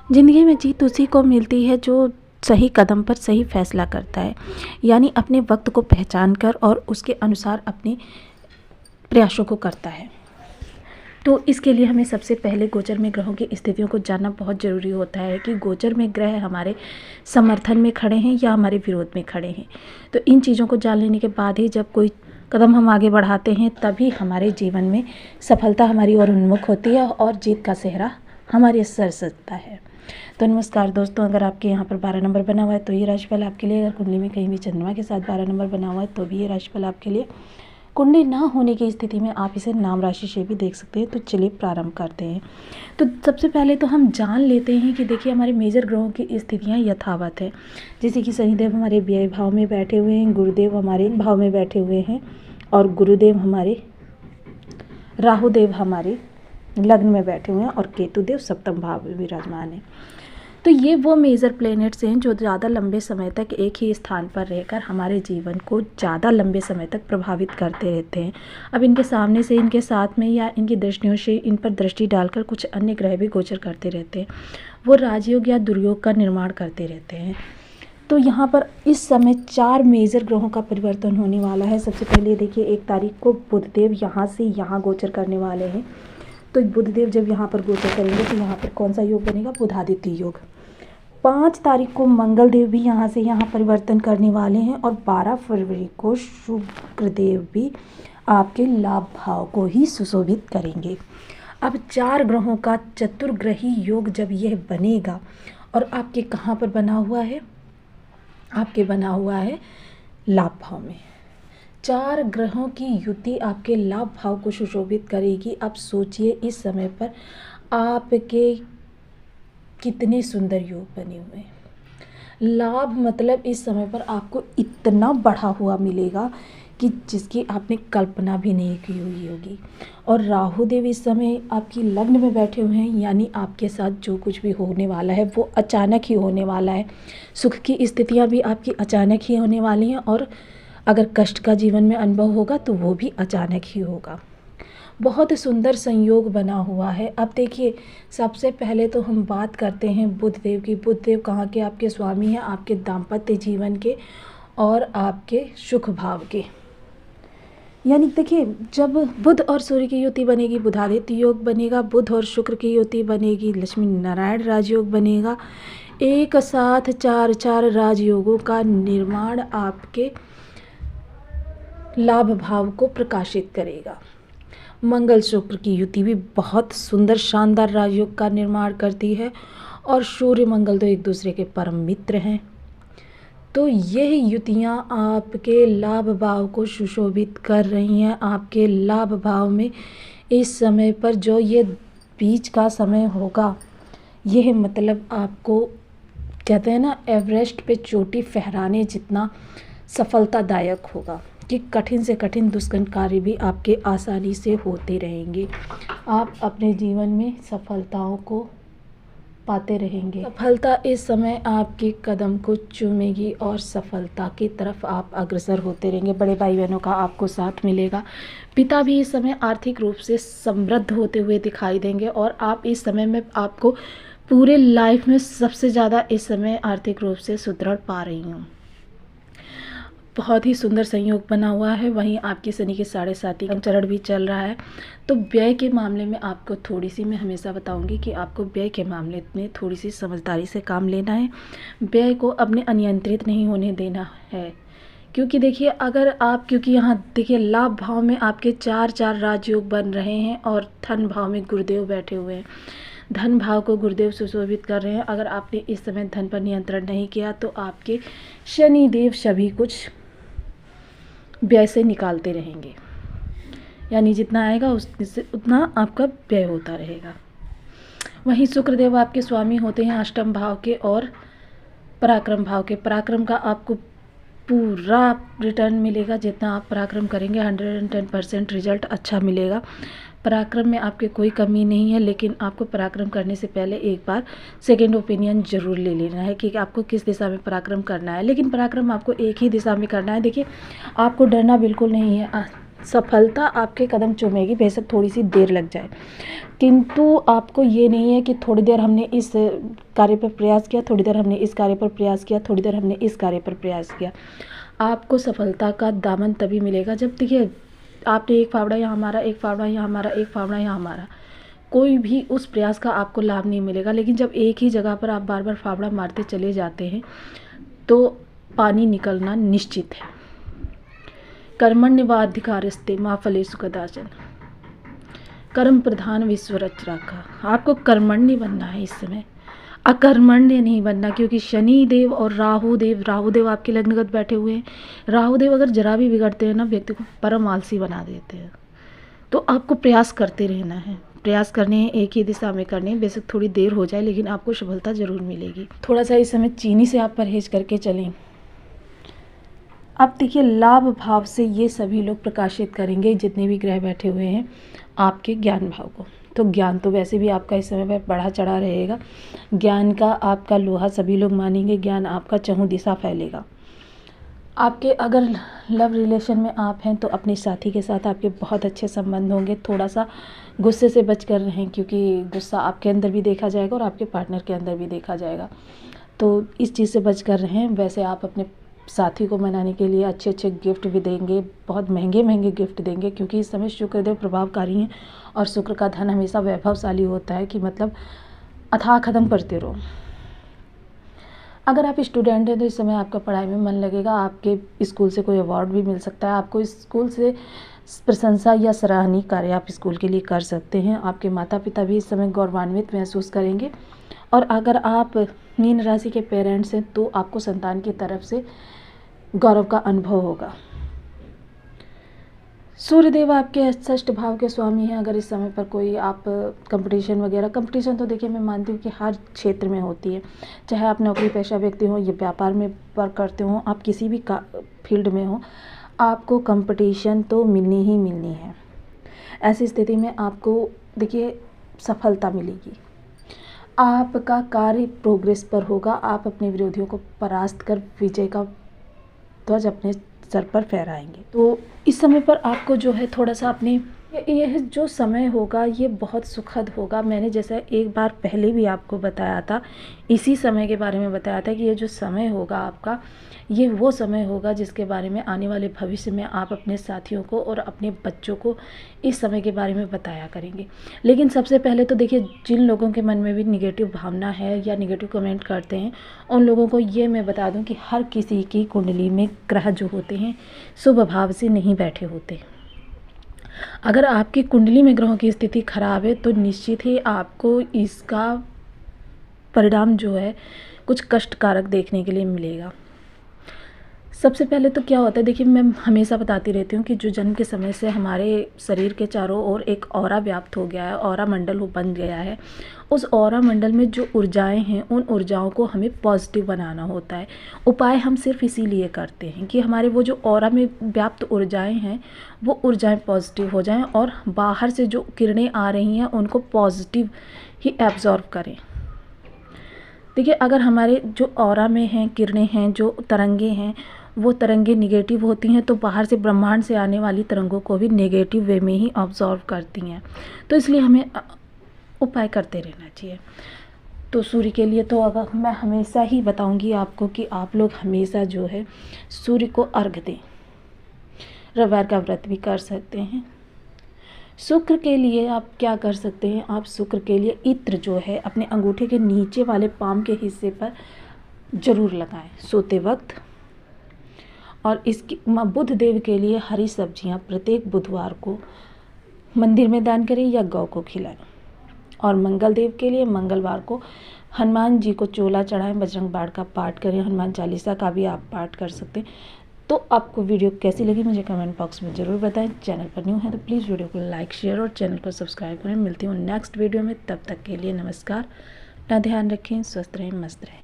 ज़िंदगी में जीत उसी को मिलती है जो सही कदम पर सही फैसला करता है, यानी अपने वक्त को पहचान कर और उसके अनुसार अपने प्रयासों को करता है। तो इसके लिए हमें सबसे पहले गोचर में ग्रहों की स्थितियों को जानना बहुत ज़रूरी होता है कि गोचर में ग्रह हमारे समर्थन में खड़े हैं या हमारे विरोध में खड़े हैं। तो इन चीज़ों को जान लेने के बाद ही जब कोई कदम हम आगे बढ़ाते हैं तभी हमारे जीवन में सफलता हमारी ओर उन्मुख होती है और जीत का सेहरा हमारे सर सजता है। तो नमस्कार दोस्तों, अगर आपके यहाँ पर 12 नंबर बना हुआ है तो ये राशिफल आपके लिए। अगर कुंडली में कहीं भी चंद्रमा के साथ 12 नंबर बना हुआ है तो भी ये राशिफल आपके लिए। कुंडली ना होने की स्थिति में आप इसे नाम राशि से भी देख सकते हैं। तो चलिए प्रारंभ करते हैं। तो सबसे पहले तो हम जान लेते हैं कि देखिए हमारे मेजर ग्रहों की स्थितियां यथावत है। जैसे कि शनिदेव हमारे व्यय भाव में बैठे हुए हैं, गुरुदेव हमारे भाव में बैठे हुए हैं और गुरुदेव हमारे राहुदेव हमारे लग्न में बैठे हुए हैं और केतुदेव सप्तम भाव में विराजमान है। तो ये वो मेजर प्लैनेट्स हैं जो ज़्यादा लंबे समय तक एक ही स्थान पर रहकर हमारे जीवन को ज़्यादा लंबे समय तक प्रभावित करते रहते हैं। अब इनके सामने से, इनके साथ में या इनकी दृष्टियों से इन पर दृष्टि डालकर कुछ अन्य ग्रह भी गोचर करते रहते हैं। वो राजयोग या दुर्योग का निर्माण करते रहते हैं। तो यहाँ पर इस समय 4 मेजर ग्रहों का परिवर्तन होने वाला है। सबसे पहले देखिए 1 तारीख को बुधदेव यहाँ से यहाँ गोचर करने वाले हैं। तो बुधदेव जब यहाँ पर गोचर करेंगे तो यहाँ पर कौन सा योग बनेगा? बुधादित्य योग। 5 तारीख को मंगलदेव भी यहाँ से यहाँ परिवर्तन करने वाले हैं और 12 फरवरी को शुक्रदेव भी आपके लाभ भाव को ही सुशोभित करेंगे। अब 4 ग्रहों का चतुर्ग्रही योग जब यह बनेगा और आपके कहाँ पर बना हुआ है? आपके बना हुआ है लाभ भाव में। 4 ग्रहों की युति आपके लाभ भाव को सुशोभित करेगी। अब सोचिए इस समय पर आपके कितने सुंदर योग बने हुए हैं। लाभ मतलब इस समय पर आपको इतना बढ़ा हुआ मिलेगा कि जिसकी आपने कल्पना भी नहीं की हुई होगी। और राहु देव इस समय आपकी लग्न में बैठे हुए हैं, यानी आपके साथ जो कुछ भी होने वाला है वो अचानक ही होने वाला है। सुख की स्थितियां भी आपकी अचानक ही होने वाली हैं और अगर कष्ट का जीवन में अनुभव होगा तो वो भी अचानक ही होगा। बहुत सुंदर संयोग बना हुआ है। अब देखिए सबसे पहले तो हम बात करते हैं बुधदेव की। बुधदेव कहाँ के? आपके स्वामी हैं, आपके दाम्पत्य जीवन के और आपके सुख भाव के। यानी देखिए जब बुध और सूर्य की युति बनेगी बुधादित्य योग बनेगा, बुध और शुक्र की युति बनेगी लक्ष्मी नारायण राजयोग बनेगा। एक साथ 4 राजयोगों का निर्माण आपके लाभ भाव को प्रकाशित करेगा। मंगल शुक्र की युति भी बहुत सुंदर शानदार राजयोग का निर्माण करती है और सूर्य मंगल तो एक दूसरे के परम मित्र हैं। तो यह युतियाँ आपके लाभ भाव को सुशोभित कर रही हैं। आपके लाभ भाव में इस समय पर जो ये बीच का समय होगा, यह मतलब आपको कहते हैं ना एवरेस्ट पे चोटी फहराने जितना सफलतादायक होगा कि कठिन से कठिन दुष्कर कार्य भी आपके आसानी से होते रहेंगे। आप अपने जीवन में सफलताओं को पाते रहेंगे। सफलता इस समय आपके कदम को चूमेगी और सफलता की तरफ आप अग्रसर होते रहेंगे। बड़े भाई बहनों का आपको साथ मिलेगा। पिता भी इस समय आर्थिक रूप से समृद्ध होते हुए दिखाई देंगे और आप इस समय में आपको पूरे लाइफ में सबसे ज़्यादा इस समय आर्थिक रूप से सुदृढ़ पा रही हूँ। बहुत ही सुंदर संयोग बना हुआ है। वहीं आपकी शनि के 7.5 चरण भी चल रहा है। तो व्यय के मामले में आपको थोड़ी सी, मैं हमेशा बताऊंगी कि आपको व्यय के मामले में थोड़ी सी समझदारी से काम लेना है। व्यय को अपने अनियंत्रित नहीं होने देना है, क्योंकि देखिए अगर आप, क्योंकि यहाँ देखिए लाभ भाव में आपके 4 राजयोग बन रहे हैं और धन भाव में गुरुदेव बैठे हुए हैं। धन भाव को गुरुदेव सुशोभित कर रहे हैं। अगर आपने इस समय धन पर नियंत्रण नहीं किया तो आपके शनिदेव सभी कुछ व्यय से निकालते रहेंगे, यानी जितना आएगा उससे उतना आपका व्यय होता रहेगा। वहीं शुक्रदेव आपके स्वामी होते हैं अष्टम भाव के और पराक्रम भाव के। पराक्रम का आपको पूरा रिटर्न मिलेगा। जितना आप पराक्रम करेंगे 110% रिजल्ट अच्छा मिलेगा। पराक्रम में आपके कोई कमी नहीं है, लेकिन आपको पराक्रम करने से पहले एक बार सेकेंड ओपिनियन ज़रूर ले लेना है कि आपको किस दिशा में पराक्रम करना है। लेकिन पराक्रम आपको एक ही दिशा में करना है। देखिए आपको डरना बिल्कुल नहीं है। सफलता आपके कदम चूमेगी, बेशक थोड़ी सी देर लग जाए, किंतु आपको ये नहीं है कि थोड़ी देर हमने इस कार्य पर प्रयास किया, थोड़ी देर हमने इस कार्य पर प्रयास किया, थोड़ी देर हमने इस कार्य पर प्रयास किया। आपको सफलता का दामन तभी मिलेगा जब, देखिए, आपने एक फावड़ा यहाँ मारा, एक फावड़ा यहाँ मारा, एक फावड़ा यहाँ मारा, कोई भी उस प्रयास का आपको लाभ नहीं मिलेगा। लेकिन जब एक ही जगह पर आप बार बार फावड़ा मारते चले जाते हैं तो पानी निकलना निश्चित है। कर्मण्येवाधिकारस्ते मा फलेषु कदाचन, कर्म प्रधान विश्व रचना। आपको कर्मण्य बनना है इस समय, अकर्मण्य नहीं बनना, क्योंकि शनि देव और राहु देव आपके लग्नगत बैठे हुए हैं। राहु देव अगर जरा भी बिगड़ते हैं ना, व्यक्ति को परम आलसी बना देते हैं। तो आपको प्रयास करते रहना है, प्रयास करने हैं, एक ही दिशा में करने हैं, बेशक थोड़ी देर हो जाए लेकिन आपको सफलता ज़रूर मिलेगी। थोड़ा सा इस समय चीनी से आप परहेज करके चलें। अब देखिए, लाभ भाव से ये सभी लोग प्रकाशित करेंगे, जितने भी ग्रह बैठे हुए हैं, आपके ज्ञान भाव को। तो ज्ञान तो वैसे भी आपका इस समय पर बढ़ा चढ़ा रहेगा, ज्ञान का आपका लोहा सभी लोग मानेंगे, ज्ञान आपका चहुँ दिशा फैलेगा। आपके अगर लव रिलेशन में आप हैं तो अपने साथी के साथ आपके बहुत अच्छे संबंध होंगे। थोड़ा सा गुस्से से बच कर रहें, क्योंकि गुस्सा आपके अंदर भी देखा जाएगा और आपके पार्टनर के अंदर भी देखा जाएगा, तो इस चीज़ से बच कर रहें। वैसे आप अपने साथी को मनाने के लिए अच्छे अच्छे गिफ्ट भी देंगे, बहुत महंगे महंगे गिफ्ट देंगे, क्योंकि इस समय शुक्रदेव प्रभावकारी हैं और शुक्र का धन हमेशा वैभवशाली होता है, कि मतलब अथाह ख़त्म करते रहो। अगर आप स्टूडेंट हैं तो इस समय आपका पढ़ाई में मन लगेगा, आपके स्कूल से कोई अवार्ड भी मिल सकता है, आपको स्कूल से प्रशंसा या सराहनीय कार्य आप स्कूल के लिए कर सकते हैं। आपके माता पिता भी इस समय गौरवान्वित महसूस करेंगे। और अगर आप मीन राशि के पेरेंट्स हैं तो आपको संतान की तरफ से गौरव का अनुभव होगा। सूर्यदेव आपके षष्ठ भाव के स्वामी हैं। अगर इस समय पर कोई आप कंपटीशन तो देखिए, मैं मानती हूँ कि हर क्षेत्र में होती है, चाहे आप नौकरी पेशा व्यक्ति हो या व्यापार में वर्क करते हो, आप किसी भी फील्ड में हो, आपको कंपटीशन तो मिलनी ही मिलनी है। ऐसी स्थिति में आपको देखिए सफलता मिलेगी, आपका कार्य प्रोग्रेस पर होगा, आप अपने विरोधियों को परास्त कर विजय का ध्वज अपने सर पर फहराएंगे। तो इस समय पर आपको जो है थोड़ा सा अपने यह जो समय होगा ये बहुत सुखद होगा। मैंने जैसा एक बार पहले भी आपको बताया था, इसी समय के बारे में बताया था कि ये जो समय होगा आपका, ये वो समय होगा जिसके बारे में आने वाले भविष्य में आप अपने साथियों को और अपने बच्चों को इस समय के बारे में बताया करेंगे। लेकिन सबसे पहले तो देखिए, जिन लोगों के मन में भी निगेटिव भावना है या निगेटिव कमेंट करते हैं, उन लोगों को ये मैं बता दूं कि हर किसी की कुंडली में ग्रह जो होते हैं शुभ भाव से नहीं बैठे होते। अगर आपकी कुंडली में ग्रहों की स्थिति खराब है तो निश्चित ही आपको इसका परिणाम जो है कुछ कष्टकारक देखने के लिए मिलेगा। सबसे पहले तो क्या होता है, देखिए, मैं हमेशा बताती रहती हूँ कि जो जन्म के समय से हमारे शरीर के चारों ओर एक ऑरा व्याप्त हो गया है, ऑरा मंडल बन गया है, उस ऑरा मंडल में जो ऊर्जाएं हैं उन ऊर्जाओं को हमें पॉजिटिव बनाना होता है। उपाय हम सिर्फ इसीलिए करते हैं कि हमारे वो जो ऑरा में व्याप्त ऊर्जाएं हैं वो ऊर्जाएं पॉजिटिव हो जाएं और बाहर से जो किरणें आ रही हैं उनको पॉजिटिव ही एब्जॉर्व करें। देखिए, अगर हमारे जो ऑरा में हैं किरणें हैं, जो तरंगे हैं, वो तरंगे निगेटिव होती हैं तो बाहर से ब्रह्मांड से आने वाली तरंगों को भी नेगेटिव वे में ही ऑब्जॉर्व करती हैं। तो इसलिए हमें उपाय करते रहना चाहिए। तो सूर्य के लिए तो अगर मैं हमेशा ही बताऊंगी आपको कि आप लोग हमेशा जो है सूर्य को अर्घ दें। रविवार का व्रत भी कर सकते हैं। शुक्र के लिए आप क्या कर सकते हैं, आप शुक्र के लिए इत्र जो है अपने अंगूठे के नीचे वाले पाम के हिस्से पर ज़रूर लगाएं सोते वक्त। और इसकी बुध देव के लिए हरी सब्जियां प्रत्येक बुधवार को मंदिर में दान करें या गौ को खिलाएं। और मंगल देव के लिए मंगलवार को हनुमान जी को चोला चढ़ाएं, बजरंग बाण का पाठ करें, हनुमान चालीसा का भी आप पाठ कर सकते हैं। तो आपको वीडियो कैसी लगी मुझे कमेंट बॉक्स में ज़रूर बताएं। चैनल पर न्यू है तो प्लीज़ वीडियो को लाइक शेयर और चैनल को सब्सक्राइब करें। मिलती हूँ नेक्स्ट वीडियो में, तब तक के लिए नमस्कार। अपना ध्यान रखें, स्वस्थ रहें, मस्त रहें।